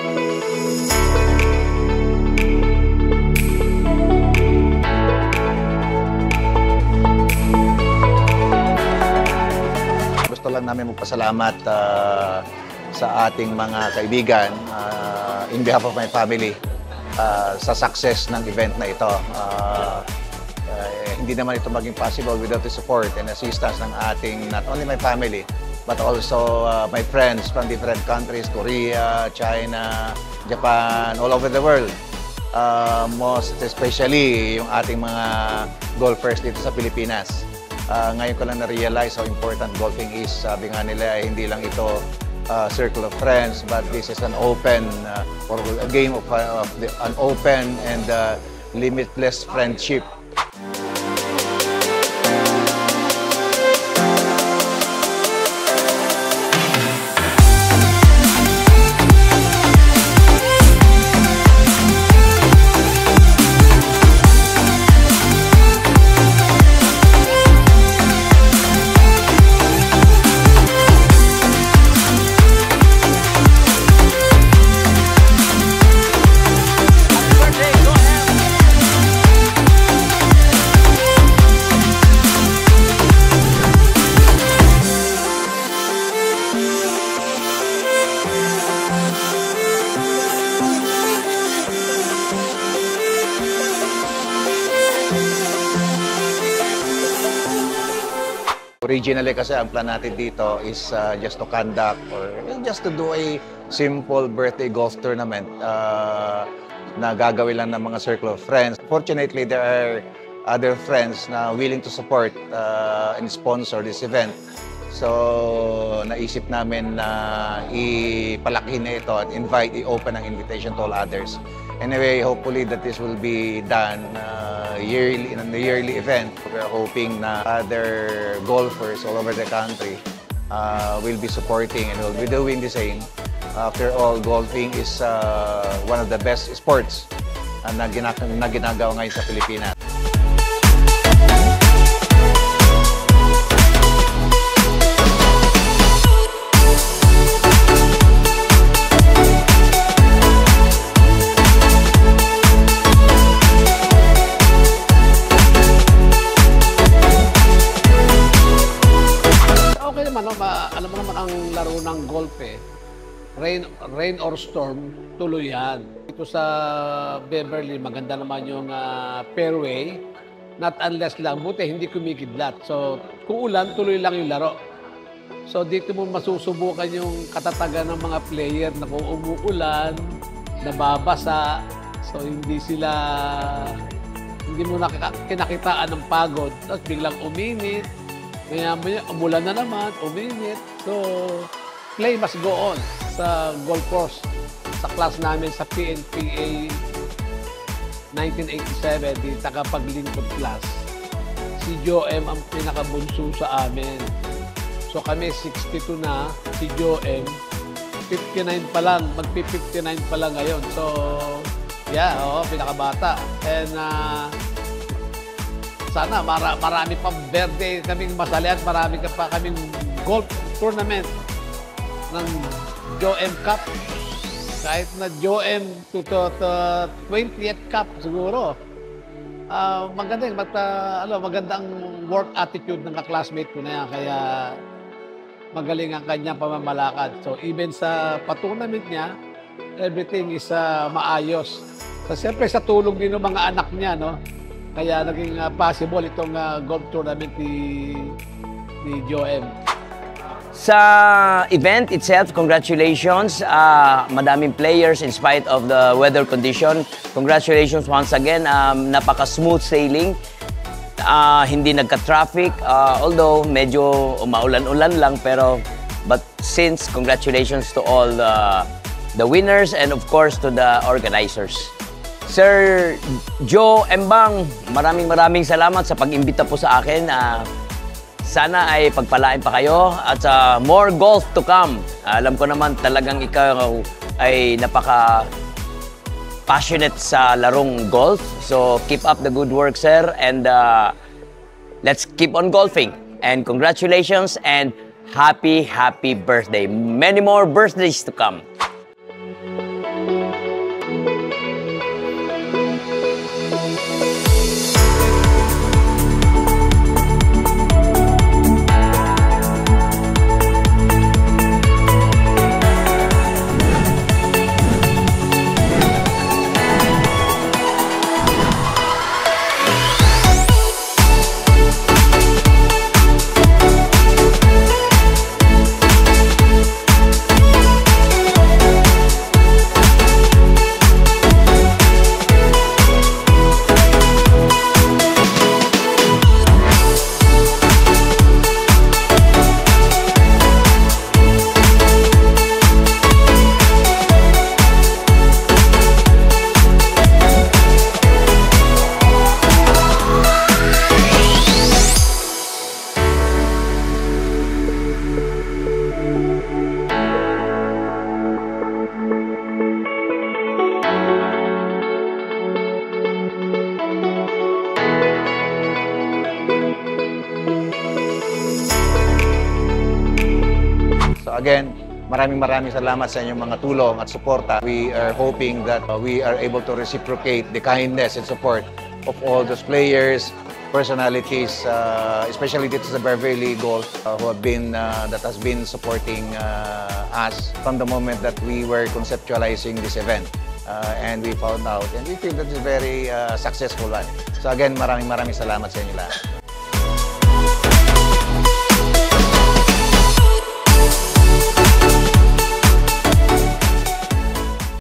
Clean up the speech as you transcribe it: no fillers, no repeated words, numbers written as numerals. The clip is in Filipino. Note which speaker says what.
Speaker 1: Gusto lang namin magpasalamat sa ating mga kaibigan in behalf of my family sa success ng event na ito. Hindi naman ito maging possible without the support and assistance ng ating, not only my family, but also my friends from different countries, Korea, China, Japan, all over the world. Most especially yung ating mga golfers dito sa Pilipinas. Ngayon ko lang na-realize how important golfing is. Sabi nga nila, hindi lang ito circle of friends, but this is an open or a game of an open and limitless friendship. Originally kasi ang plan natin dito is just to conduct or just to do a simple birthday golf tournament na gagawin lang ng mga circle of friends. Fortunately, there are other friends na willing to support and sponsor this event. So, naisip namin na ipalakihin na ito at i-open ang invitation to all others. Anyway, hopefully that this will be done yearly in the yearly event. We're hoping na other golfers all over the country will be supporting and will be doing the same. After all, golfing is one of the best sports na ginagawa ngayon sa Pilipinas.
Speaker 2: Alam mo naman ang laro ng golf rain or storm, tuloy yan. Ito sa Beverly, maganda naman yung fairway, not unless lang, buti hindi kumikidlat. So, kung ulan, tuloy lang yung laro. So, dito mo masusubukan yung katatagan ng mga player na kung umuulan, nababasa, so hindi mo kinakitaan ng pagod, tapos biglang uminit, maya-maya, umulan na naman, uminit. So, play must go on sa golf course. Sa class namin sa PNPA 1987, di tagapaglingkod class. Si Joe M ang pinakabunso sa amin. So kami 62 na, si Joe M 59 pa lang, magpi-59 pa lang ngayon. So, yeah, pinakabata. And sana marami pang birthday kaming masalihan, marami pa kaming golf tournament ng Joe M Cup. Kahit na Joe M to 20th Cup siguro. Maganda magandang work attitude ng ka-classmate ko na yan. Kaya magaling ang kanyang pamamalakad. So even sa pa-tournament niya, everything is maayos. So siyempre sa tulong din ng mga anak niya, no? Kaya naging possible itong golf tournament ni Joe M.
Speaker 3: Sa event itself, congratulations. Madaming players in spite of the weather condition. Congratulations once again. Napaka-smooth sailing. Hindi nagka-traffic. Although medyo maulan-ulan lang. But since, congratulations to all the winners and of course to the organizers. Sir Joe Embang, maraming salamat sa pag-imbita po sa akin. Sana ay pagpalain pa kayo at more golf to come. Alam ko naman talagang ikaw ay napaka-passionate sa larong golf. So keep up the good work, sir. And let's keep on golfing. And congratulations and happy birthday. Many more birthdays to come.
Speaker 1: again, maraming salamat sa inyong mga tulong at suporta. We are hoping that we are able to reciprocate the kindness and support of all those players, personalities, especially dito sa Beverly Golf, who have been that has been supporting us from the moment that we were conceptualizing this event. And we found out, and we feel that it's a very successful one. So again, maraming salamat sa inyo lahat.